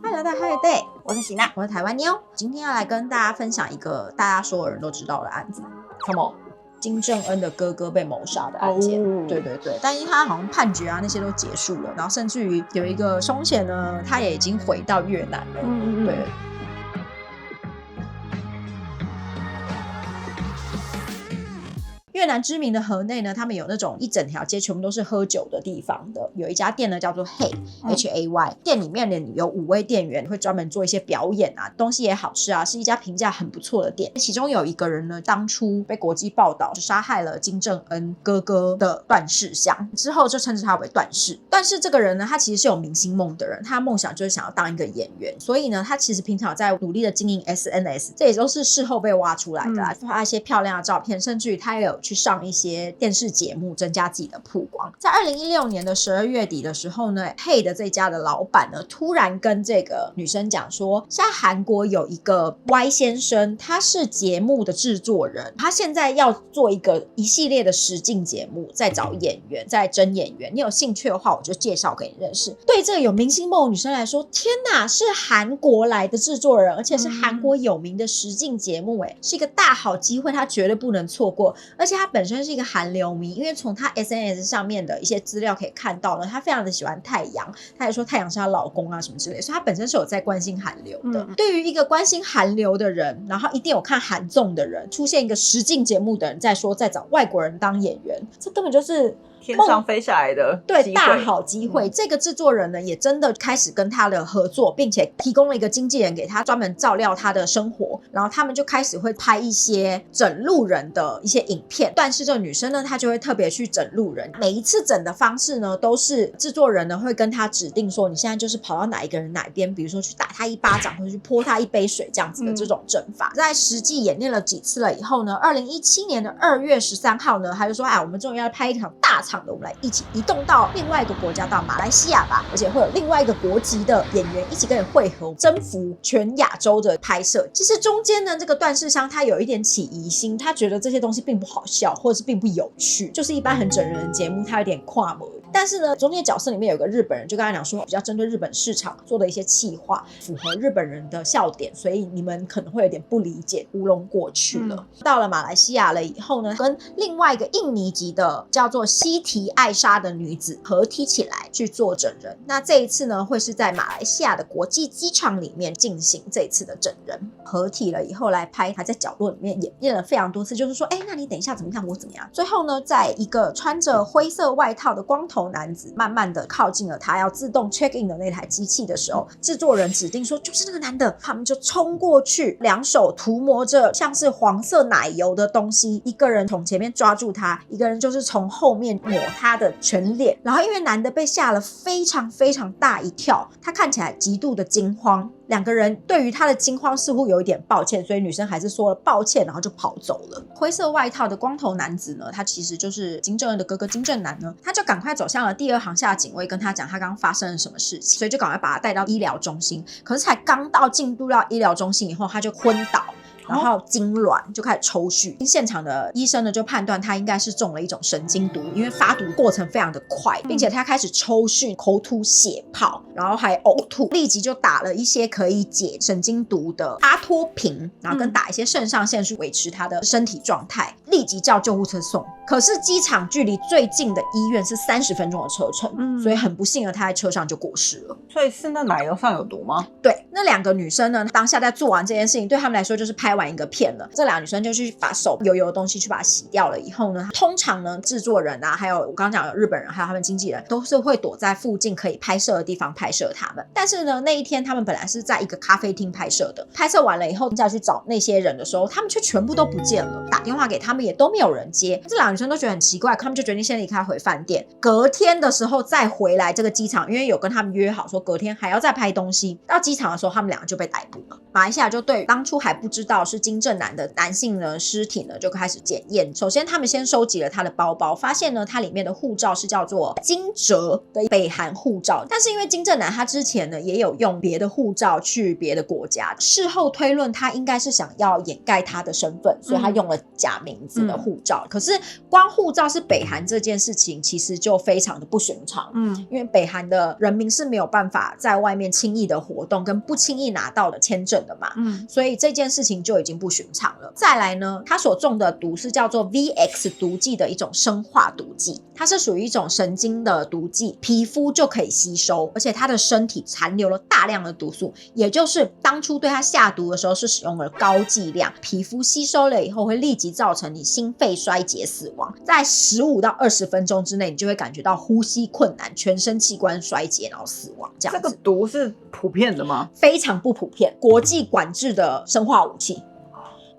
Hello，大家好，我是喜娜，我是台湾妞。今天要来跟大家分享一个大家所有人都知道的案子。什么？金正恩的哥哥被谋杀的案件。对，但因为他好像判决啊那些都结束了，然后甚至于有一个凶嫌呢，他也已经回到越南了。对。越南知名的河内呢，他们有那种一整条街全部都是喝酒的地方的，有一家店呢叫做 Hay， 店里面呢有5位店员会专门做一些表演啊，东西也好吃啊，是一家评价很不错的店。其中有一个人呢，当初被国际报道杀害了金正恩哥哥的段世香，之后就称之他为段世。段世这个人呢，他其实是有明星梦的人，他的梦想就是想要当一个演员，所以呢，他其实平常在努力的经营 SNS， 这也都是事后被挖出来的发一些漂亮的照片，甚至于他也有去上一些电视节目增加自己的曝光。在2016年的12月底的时候呢，Hey 的这家的老板呢突然跟这个女生讲说，现在韩国有一个 Y 先生，他是节目的制作人，他现在要做一系列的实境节目，在找演员，在征演员，你有兴趣的话我就介绍给你认识。对这个有明星梦的女生来说，天哪，是韩国来的制作人，而且是韩国有名的实境节目，是一个大好机会，他绝对不能错过。而且他本身是一个韩流迷，因为从他 SNS 上面的一些资料可以看到呢，他非常的喜欢太阳，他也说太阳是他老公啊什么之类的，所以他本身是有在关心韩流的。对于一个关心韩流的人，然后一定有看韩综的人，出现一个实境节目的人在说在找外国人当演员，这根本就是天上飞下来的对大好机会。这个制作人呢也真的开始跟他的合作，并且提供了一个经纪人给他专门照料他的生活，然后他们就开始会拍一些整路人的一些影片。但是这个女生呢，她就会特别去整路人，每一次整的方式呢都是制作人呢会跟他指定说，你现在就是跑到哪一个人哪一边，比如说去打他一巴掌或者去泼他一杯水这样子的这种整法。在实际演练了几次了以后呢，2017年的2月13号呢，他就说我们终于要拍一场大场的，我们来一起移动到另外一个国家，到马来西亚吧，而且会有另外一个国籍的演员一起跟你会合，征服全亚洲的拍摄。其实中间呢，这个段世香他有一点起疑心，他觉得这些东西并不好笑，或者是并不有趣，就是一般很整人的节目，他有点跨模。但是呢，中间角色里面有个日本人，就跟他讲说，比较针对日本市场做的一些企划，符合日本人的笑点，所以你们可能会有点不理解，乌龙过去了。到了马来西亚了以后呢，跟另外一个印尼籍的叫做西提艾莎的女子合体起来去做整人。那这一次呢，会是在马来西亚的国际机场里面进行这一次的整人。合体了以后来拍，还在角落里面演练了非常多次，就是说，那你等一下怎么样，我怎么样。最后呢，在一个穿着灰色外套的光头男子慢慢的靠近了他要自动 check in 的那台机器的时候，制作人指定说就是那个男的，他们就冲过去，两手涂抹着像是黄色奶油的东西，一个人从前面抓住他，一个人就是从后面抹他的全脸。然后因为男的被吓了非常非常大一跳，他看起来极度的惊慌，两个人对于他的惊慌似乎有一点抱歉，所以女生还是说了抱歉，然后就跑走了。灰色外套的光头男子呢，他其实就是金正恩的哥哥金正男呢，他就赶快走向了第2航厦警卫，跟他讲他刚刚发生了什么事情，所以就赶快把他带到医疗中心。可是才刚到进入到医疗中心以后，他就昏倒，然后痉挛，就开始抽搐。现场的医生呢就判断他应该是中了一种神经毒，因为发毒过程非常的快，并且他开始抽搐、口吐血泡，然后还呕吐，立即就打了一些可以解神经毒的阿托品，然后跟打一些肾上腺素维持他的身体状态，立即叫救护车送。可是机场距离最近的医院是30分钟的车程，所以很不幸的他在车上就过世了。所以是那奶油上有毒吗？对，那2个女生呢，当下在做完这件事情，对他们来说就是拍完一个片了。这2个女生就去把手油油的东西去把它洗掉了以后呢，通常呢制作人啊，还有我刚刚讲的日本人，还有他们经纪人，都是会躲在附近可以拍摄的地方拍摄他们。但是呢，那一天他们本来是在一个咖啡厅拍摄的，拍摄完了以后再去找那些人的时候，他们却全部都不见了，打电话给他们也都没有人接。这2个女生都觉得很奇怪，他们就决定先离开回饭店，隔天的时候再回来这个机场，因为有跟他们约好说隔天还要再拍东西。到机场的时候，他们2个就被逮捕了。马来西亚就对当初还不知道是金正男的男性呢尸体呢就开始检验。首先他们先收集了他的包包，发现呢他里面的护照是叫做金哲的北韩护照，但是因为金正男他之前呢也有用别的护照去别的国家，事后推论他应该是想要掩盖他的身份，所以他用了假名字的护照。可是光护照是北韩这件事情其实就非常的不寻常，因为北韩的人民是没有办法在外面轻易的活动跟不轻易拿到的签证的嘛，所以这件事情就已经不寻常了。再来呢，他所中的毒是叫做 VX 毒剂的一种生化毒剂，它是属于一种神经的毒剂，皮肤就可以吸收，而且他的身体残留了大量的毒素，也就是当初对他下毒的时候是使用了高剂量，皮肤吸收了以后会立即造成你心肺衰竭死亡，在15到20分钟之内你就会感觉到呼吸困难，全身器官衰竭，然后死亡。这样子这个毒是普遍的吗？非常不普遍，国际管制的生化武器。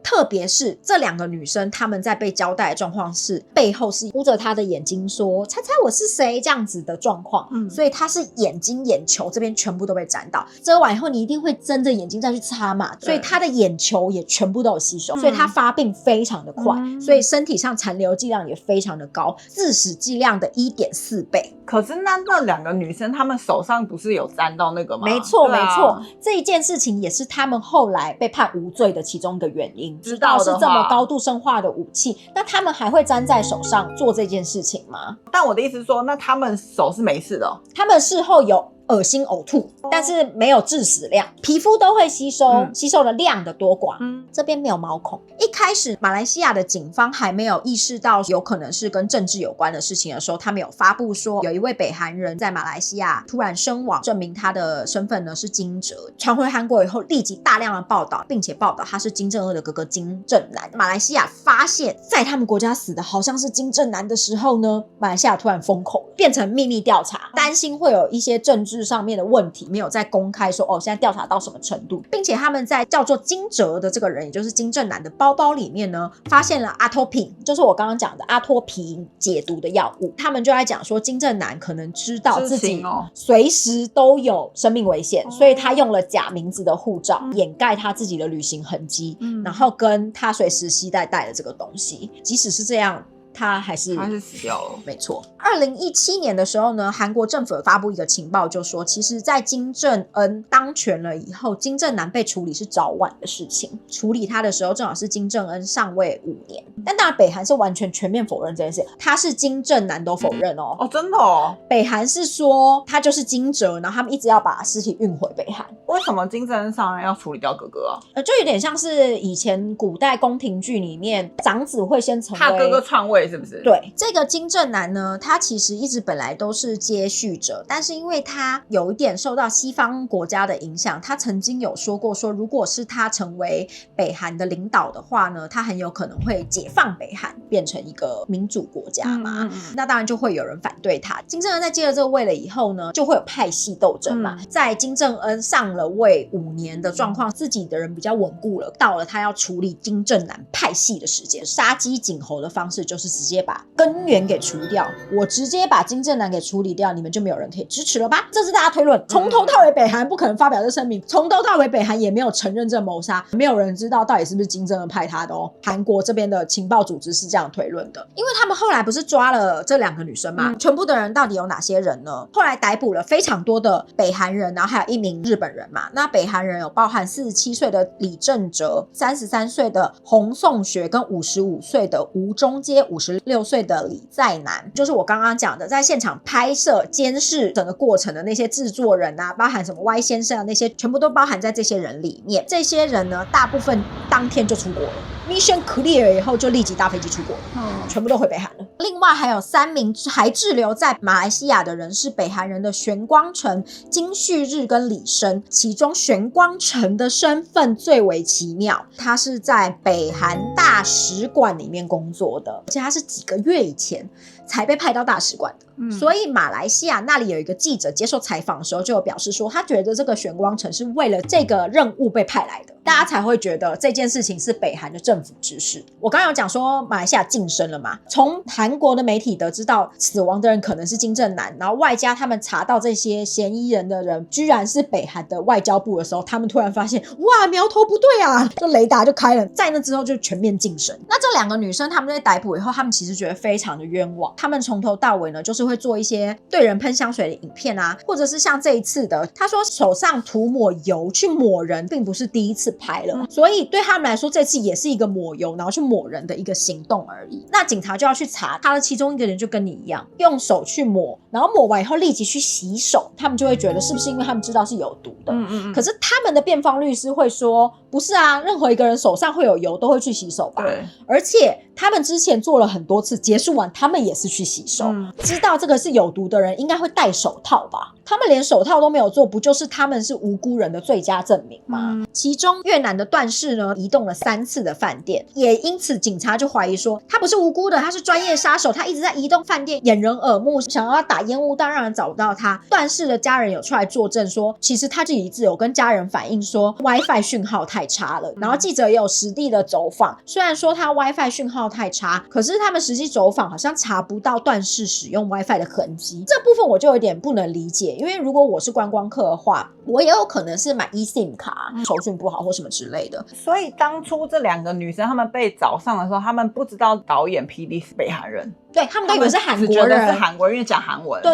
特别是这两个女生，她们在被交代的状况是背后是捂着她的眼睛说猜猜我是谁这样子的状况，所以她是眼睛眼球这边全部都被沾到，遮完以后你一定会睁着眼睛再去擦嘛，所以她的眼球也全部都有吸收，所以她发病非常的快，所以身体上残留剂量也非常的高，致死剂量的 1.4 倍。可是那两个女生她们手上不是有沾到那个吗？没错没错，这一件事情也是她们后来被判无罪的其中一个原因。知道是这么高度生化的武器，那他们还会粘在手上做这件事情吗？但我的意思是说，那他们手是没事的哦？他们事后有恶心呕吐，但是没有致死量，皮肤都会吸收，吸收的量的多寡，这边没有毛孔。一开始马来西亚的警方还没有意识到有可能是跟政治有关的事情的时候，他们有发布说有一位北韩人在马来西亚突然身亡，证明他的身份呢是金哲，传回韩国以后立即大量的报道，并且报道他是金正恩的哥哥金正男。马来西亚发现在他们国家死的好像是金正男的时候呢，马来西亚突然封口了，变成秘密调查，担心会有一些政治上面的问题，没有再公开说现在调查到什么程度，并且他们在叫做金哲的这个人，也就是金正男的包包里面呢，发现了阿托品，就是我刚刚讲的阿托皮解毒的药物。他们就在讲说金正男可能知道自己随时都有生命危险，所以他用了假名字的护照掩盖他自己的旅行痕迹，然后跟他随时携带的这个东西。即使是这样，他还是死掉了。没错。2017年的时候呢，韩国政府发布一个情报，就说其实在金正恩当权了以后，金正男被处理是早晚的事情，处理他的时候正好是金正恩上位5年。但当然北韩是完全全面否认这件事，他是金正男都否认哦。真的哦？北韩是说他就是金哲，然后他们一直要把尸体运回北韩。为什么金正恩上任要处理掉哥哥啊？就有点像是以前古代宫廷剧里面长子会先成为怕哥哥篡位，是不是？对，这个金正男呢，他其实一直本来都是接续者，但是因为他有一点受到西方国家的影响，他曾经有说过说，如果是他成为北韩的领导的话呢，他很有可能会解放北韩，变成一个民主国家嘛。那当然就会有人反对他。金正恩在接了这个位了以后呢，就会有派系斗争嘛。在金正恩上了位5年的状况，自己的人比较稳固了，到了他要处理金正男派系的时间，杀鸡儆猴的方式就是直接把根源给除掉，我直接把金正男给处理掉，你们就没有人可以支持了吧？这是大家推论，从头到尾北韩不可能发表这声明，从头到尾北韩也没有承认这谋杀，没有人知道到底是不是金正恩派他的哦。韩国这边的情报组织是这样推论的，因为他们后来不是抓了这2个女生嘛，全部的人到底有哪些人呢？后来逮捕了非常多的北韩人，然后还有1名日本人嘛。那北韩人有包含47岁的李正哲、33岁的洪颂学跟55岁的吴中阶、56岁的李在南，就是我刚刚讲的在现场拍摄监视整个过程的那些制作人啊，包含什么 Y 先生啊，那些全部都包含在这些人里面。这些人呢，大部分当天就出国了， Mission Clear 以后就立即搭飞机出国了，全部都回北韩了。另外还有3名还滞留在马来西亚的人是北韩人的玄光成、金旭日跟李生，其中玄光成的身份最为奇妙，他是在北韩大使馆里面工作的，而且他是几个月以前才被派到大使馆的。所以马来西亚那里有一个记者接受采访的时候就有表示说，他觉得这个玄光成是为了这个任务被派来的，大家才会觉得这件事情是北韩的政府指示。我刚刚有讲说马来西亚晋升了嘛，从韩国的媒体得知到死亡的人可能是金正男，然后外加他们查到这些嫌疑人的人居然是北韩的外交部的时候，他们突然发现哇苗头不对啊，就雷达就开了，在那之后就全面晋升。那这2个女生他们被逮捕以后，他们其实觉得非常的冤枉，他们从头到尾呢，就是会做一些对人喷香水的影片啊，或者是像这一次的，他说手上涂抹油去抹人，并不是第一次拍了，所以对他们来说，这次也是一个抹油然后去抹人的一个行动而已。那警察就要去查，他的其中一个人就跟你一样，用手去抹，然后抹完以后立即去洗手，他们就会觉得是不是因为他们知道是有毒的？可是他们的辩方律师会说，不是啊，任何一个人手上会有油都会去洗手吧？对，而且他们之前做了很多次，结束完他们也是去洗手，知道这个是有毒的人应该会戴手套吧？他们连手套都没有做，不就是他们是无辜人的最佳证明吗？其中越南的段氏呢，移动了3次的饭店，也因此警察就怀疑说他不是无辜的，他是专业杀手，他一直在移动饭店，掩人耳目，想要打烟雾弹让人找不到他。段氏的家人有出来作证说，其实他自己有跟家人反映说 WiFi 讯号太差了，然后记者也有实地的走访，虽然说他 WiFi 讯号太差，可是他们实际走访好像查不到段氏使用 WiFi 的痕迹，这部分我就有点不能理解，因为如果我是观光客的话，我也有可能是买 eSIM 卡，手讯不好或什么之类的。所以当初这2个女生她们被找上的时候，她们不知道导演 PD 是北韩人，对，他们都以为是韩国人，只觉得是韩国人，因为讲韩文。对。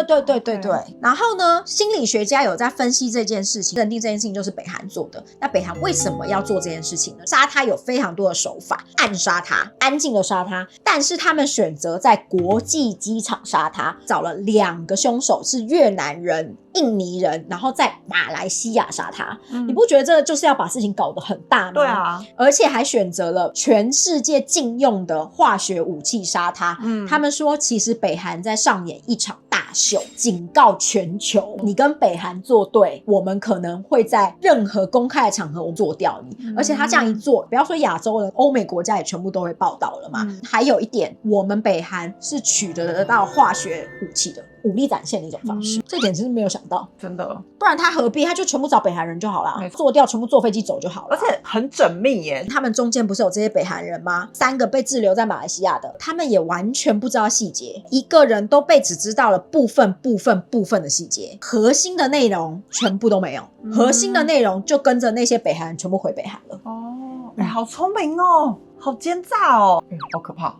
然后呢，心理学家有在分析这件事情，认定这件事情就是北韩做的。那北韩为什么要做这件事情呢？杀他有非常多的手法，暗杀他，安静的杀他，但是他们选择在国际机场杀他，找了2个凶手，是越南人、印尼人，然后在马来西亚杀他。你不觉得这就是要把事情搞得很大吗？对啊，而且还选择了全世界禁用的化学武器杀他。他们说其实北韩在上演一场大秀，警告全球，你跟北韩作对，我们可能会在任何公开的场合我们做掉你。而且他这样一做，不要说亚洲人，欧美国家也全部都会报道了嘛。还有一点，我们北韩是取得到化学武器的，武力展现的一种方式，这点真是没有想到，真的。不然他何必，他就全部找北韩人就好了，做掉全部坐飞机走就好了。而且很缜密耶，他们中间不是有这些北韩人吗？3个被滞留在马来西亚的，他们也完全不知道细节，一个人都被只知道了部分的细节，核心的内容全部都没有，核心的内容就跟着那些北韩人全部回北韩了。好聪明哦，好奸诈哦，好可怕。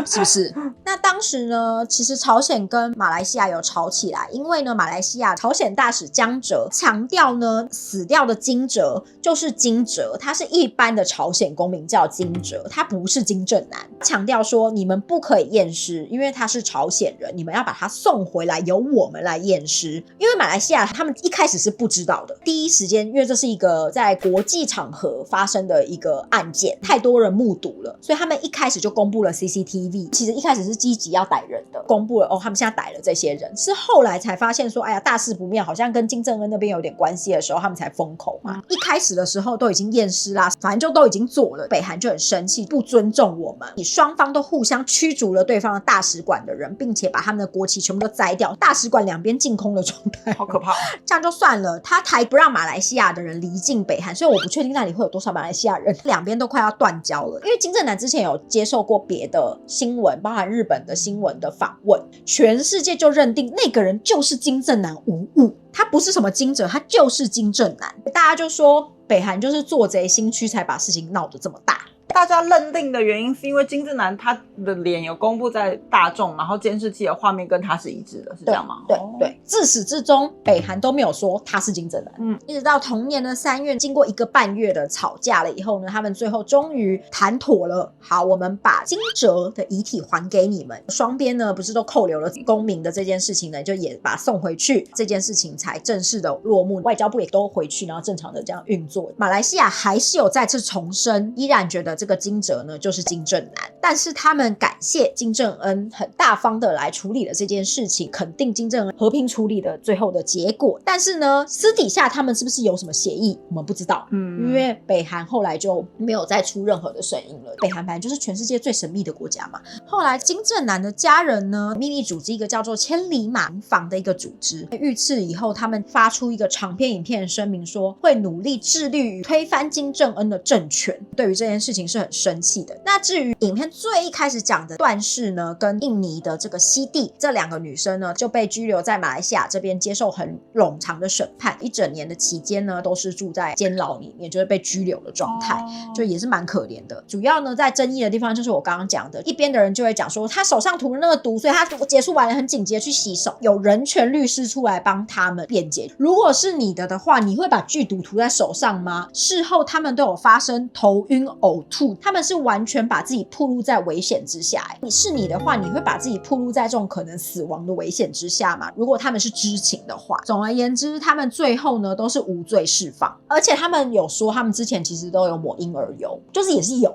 是不是？那当时呢，其实朝鲜跟马来西亚有吵起来，因为呢，马来西亚朝鲜大使江哲强调呢，死掉的金哲就是金哲，他是一般的朝鲜公民叫金哲，他不是金正男，强调说你们不可以验尸，因为他是朝鲜人，你们要把他送回来，由我们来验尸。因为马来西亚他们一开始是不知道的，第一时间，因为这是一个在国际场合发生的一个案件，太多人目睹了，所以他们一开始就公布了CCTV， 其实一开始是积极要逮人的，公布了他们现在逮了这些人，是后来才发现说，哎呀，大事不妙，好像跟金正恩那边有点关系的时候，他们才封口嘛。一开始的时候都已经验尸啦，反正就都已经做了，北韩就很生气，不尊重我们，双方都互相驱逐了对方的大使馆的人，并且把他们的国旗全部都摘掉，大使馆2边净空的状态，好可怕。这样就算了，他还不让马来西亚的人离境北韩，所以我不确定那里会有多少马来西亚人，2边都快要断交了。因为金正男之前有接受过别的新闻，包含日本的新闻的访问，全世界就认定那个人就是金正男无误，他不是什么金哲，他就是金正男。大家就说北韩就是做贼心虚才把事情闹得这么大。大家认定的原因是因为金正男他的脸有公布在大众，然后监视器的画面跟他是一致的，是这样吗？对，自始至终北韩都没有说他是金正男。一直到同年的3月，经过1个半月的吵架了以后呢，他们最后终于谈妥了，好，我们把金哲的遗体还给你们。双边呢不是都扣留了公民的这件事情呢，就也把他送回去，这件事情才正式的落幕，外交部也都回去，然后正常的这样运作。马来西亚还是有再次重申，依然觉得这个金哲呢就是金正男，但是他们感谢金正恩很大方的来处理了这件事情，肯定金正恩和平处理的最后的结果。但是呢，私底下他们是不是有什么协议，我们不知道。因为北韩后来就没有再出任何的声音了。北韩本来就是全世界最神秘的国家嘛。后来金正男的家人呢，秘密组织一个叫做千里马房的一个组织，遇刺以后，他们发出一个长篇影片声明说，会努力致力于推翻金正恩的政权。对于这件事情情是很生气的。那至于影片最一开始讲的段氏呢，跟印尼的这个西蒂这2个女生呢，就被拘留在马来西亚这边接受很冗长的审判，一整年的期间呢，都是住在监牢里面，就是被拘留的状态，就也是蛮可怜的。主要呢，在争议的地方就是我刚刚讲的，一边的人就会讲说他手上涂了那个毒，所以他结束完了很紧急的去洗手，有人权律师出来帮他们辩解。如果是你的话，你会把剧毒涂在手上吗？事后他们都有发生头晕呕吐，他们是完全把自己暴露在危险之下。你是你的话，你会把自己暴露在这种可能死亡的危险之下吗？如果他们是知情的话。总而言之，他们最后呢都是无罪释放，而且他们有说他们之前其实都有抹婴儿油，就是也是油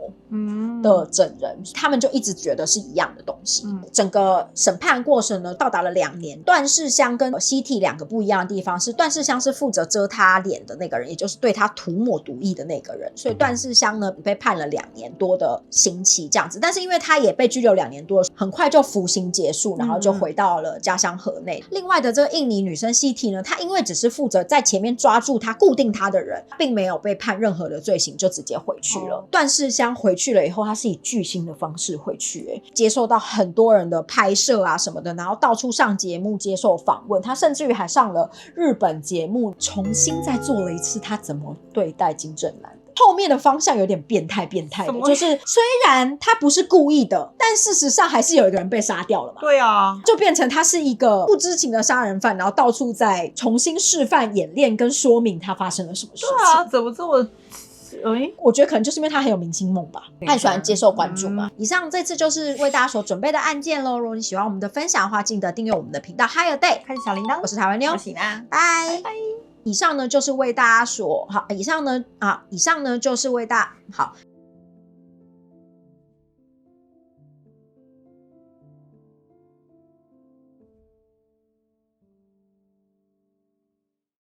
的整人，他们就一直觉得是一样的东西。整个审判过程呢，到达了2年。段氏香跟西蒂2个不一样的地方是，段氏香是负责遮他脸的那个人，也就是对他涂抹毒液的那个人，所以段氏香呢被判了2年多的刑期这样子。但是因为他也被拘留2年多，很快就服刑结束，然后就回到了家乡河内。另外的这个印尼女生西蒂呢，她因为只是负责在前面抓住他固定他的人，并没有被判任何的罪行，就直接回去了。段氏香回去了以后，他是以巨星的方式回去，接受到很多人的拍摄啊什么的，然后到处上节目接受访问，他甚至于还上了日本节目，重新再做了一次他怎么对待金正男。后面的方向有点变态的，就是虽然他不是故意的，但事实上还是有一个人被杀掉了嘛。对啊，就变成他是一个不知情的杀人犯，然后到处在重新示范演练跟说明他发生了什么事情。对啊，怎么这么我觉得可能就是因为他很有明星梦吧，他很喜欢接受关注嘛。以上这次就是为大家所准备的案件咯。如果你喜欢我们的分享的话，记得订阅我们的频道 Higher Day， 开启小铃铛。我是台湾妞，我是喜娜，拜拜。以上呢就是为大家所好，以上呢就是为大好。